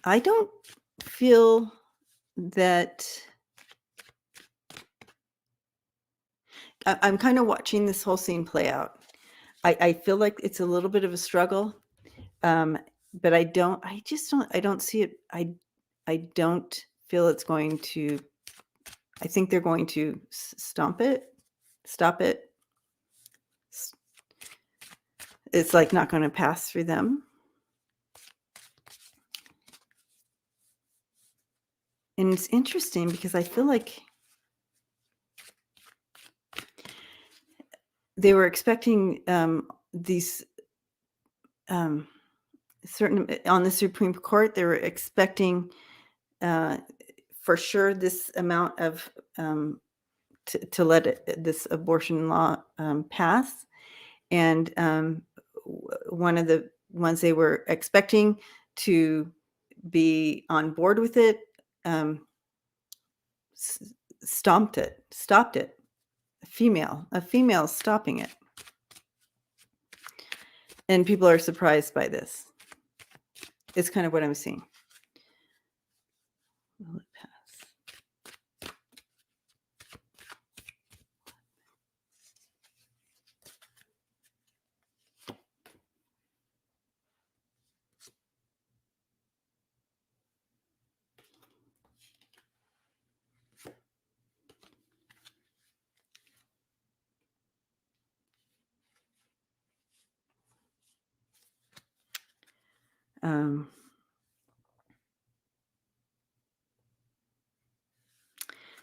I don't feel that I'm kind of watching this whole scene play out. I feel like it's a little bit of a struggle, but I don't see it. I don't feel it's going to. I think they're going to stop it. It's like not going to pass through them. And it's interesting because I feel like they were expecting these certain on the Supreme Court. They were expecting for sure this amount of to let this abortion law pass, and one of the ones they were expecting to be on board with it stopped it. A female stopping it, and people are surprised by this. It's kind of what I'm seeing. Will it pass?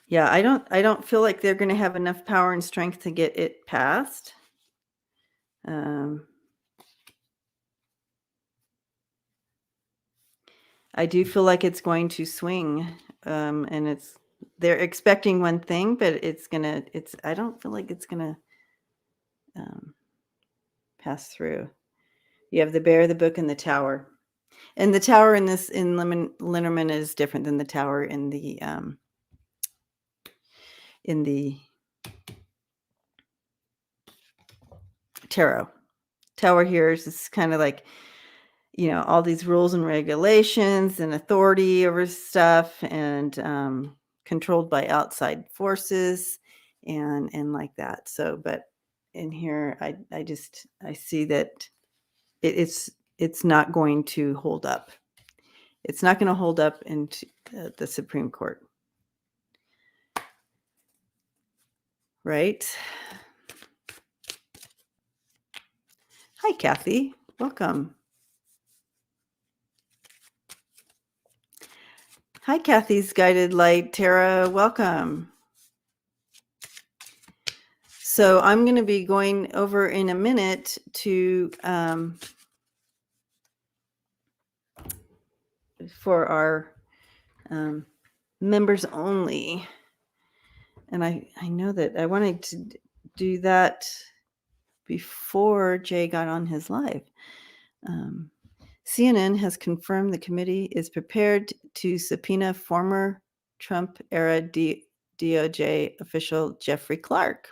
Yeah, I don't feel like they're going to have enough power and strength to get it passed. I do feel like it's going to swing, and they're expecting one thing, but I don't feel like it's gonna pass through. You have the Bear, the Book, and the Tower. And the Tower in Lenormand is different than the Tower in the Tarot. Tower here is just kind of like, all these rules and regulations and authority over stuff, and controlled by outside forces and like that. So, but in here, I see that it's not going to hold up. It's not going to hold up in the Supreme Court. right? Hi, Kathy. Welcome. Hi, Kathy's Guided Light. Tara, welcome. So I'm going to be going over in a minute to for our members only. And I know that I wanted to do that before Jay got on his live. CNN has confirmed the committee is prepared to subpoena former Trump-era DOJ official Jeffrey Clark.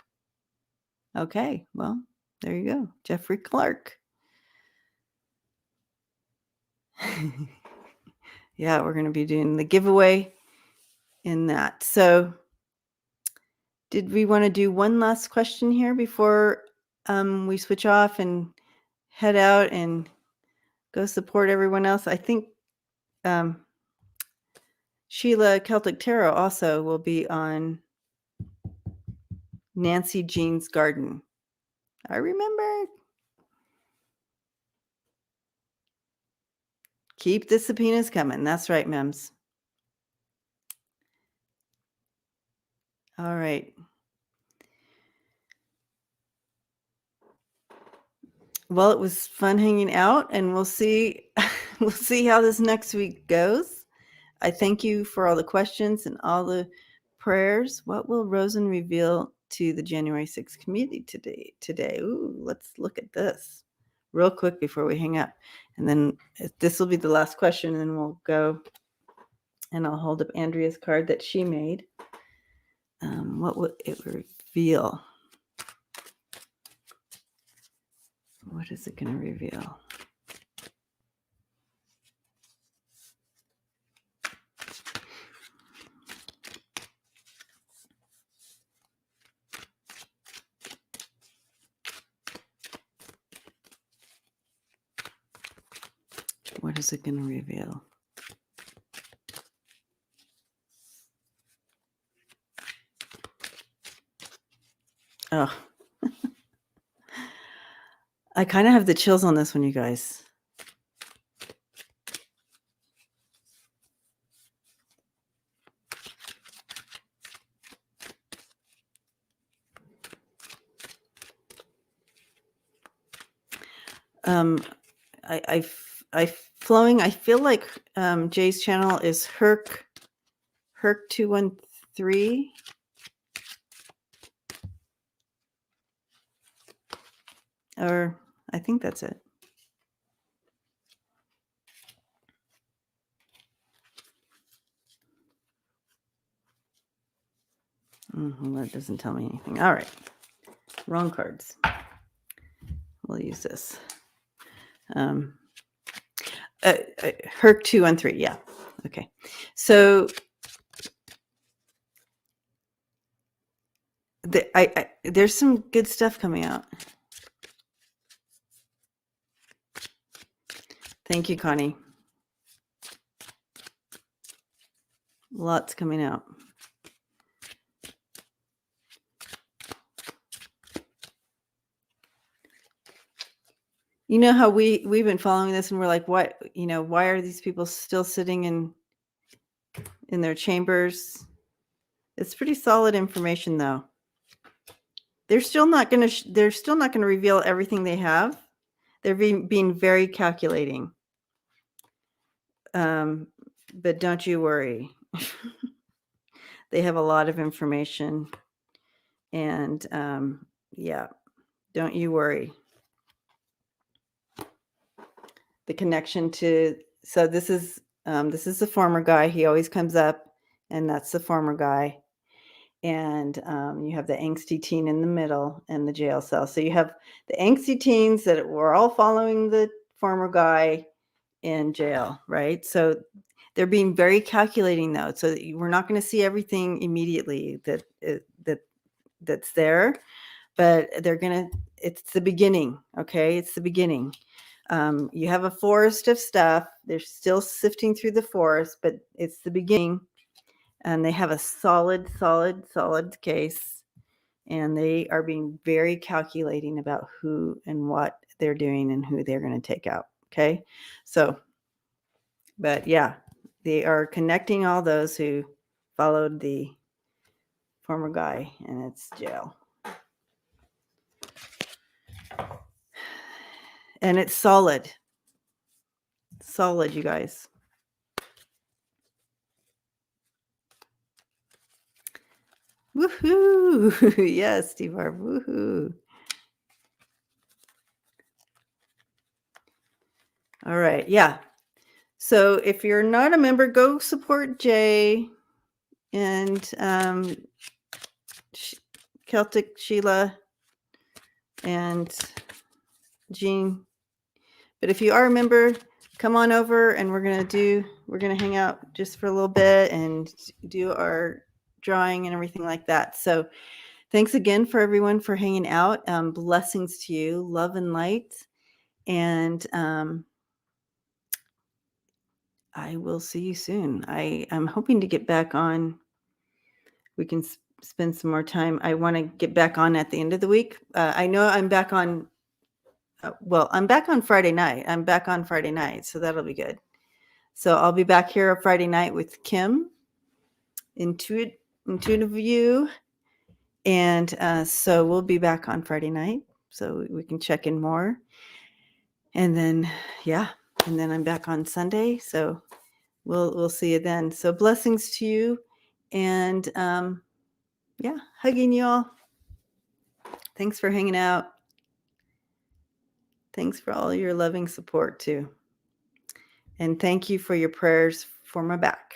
Okay, well, there you go. Jeffrey Clark. Yeah, we're going to be doing the giveaway in that. So did we want to do one last question here before we switch off and head out and go support everyone else? I think Sheila Celtic Tarot also will be on Nancy Jean's Garden. I remember. Keep the subpoenas coming. That's right, Mems. All right. Well, it was fun hanging out, and we'll see we'll see how this next week goes. I thank you for all the questions and all the prayers. What will Rosen reveal to the January 6th community today? Ooh, let's look at this real quick before we hang up. And then this will be the last question, and then we'll go and I'll hold up Andrea's card that she made. What will it reveal? What is it going to reveal? What is it going to reveal? Oh, I kind of have the chills on this one, you guys. I flowing. I feel like Jay's channel is Herc 213. Or I think that's it. That doesn't tell me anything. All right. Wrong cards. We'll use this. Herc 213. Yeah. Okay. So there's some good stuff coming out. Thank you, Connie. Lots coming out. You know how we've been following this and we're like, what, why are these people still sitting in their chambers? It's pretty solid information, though. They're still not going to reveal everything they have. They're being very calculating. But don't you worry. They have a lot of information, and yeah, don't you worry. The connection to, so this is the former guy. He always comes up, and that's the former guy. And you have the angsty teen in the middle and the jail cell. So you have the angsty teens that were all following the former guy in jail, right? So they're being very calculating, though. So we're not going to see everything immediately that's there, but they're going to, it's the beginning, okay? It's the beginning. You have a forest of stuff. They're still sifting through the forest, but it's the beginning. And they have a solid case. and they are being very calculating about who and what they're doing and who they're going to take out. Okay. So, but yeah, they are connecting all those who followed the former guy, and it's jail. And it's solid. Solid, you guys. Woohoo! Yes, Steve Harv. Woohoo! All right. Yeah. So if you're not a member, go support Jay and Celtic Sheila and Jean. But if you are a member, come on over and we're gonna hang out just for a little bit and do our drawing and everything like that. So thanks again for everyone for hanging out. Blessings to you, love and light. And I will see you soon. I'm hoping to get back on. We can spend some more time. I want to get back on at the end of the week. I know I'm back on. I'm back on Friday night. So that'll be good. So I'll be back here on Friday night with Kim, Intuitive View, and so we'll be back on Friday night, so we can check in more. And then, and then I'm back on Sunday. So we'll see you then. So blessings to you, and hugging you all. Thanks for hanging out. Thanks for all your loving support too. And thank you for your prayers for my back.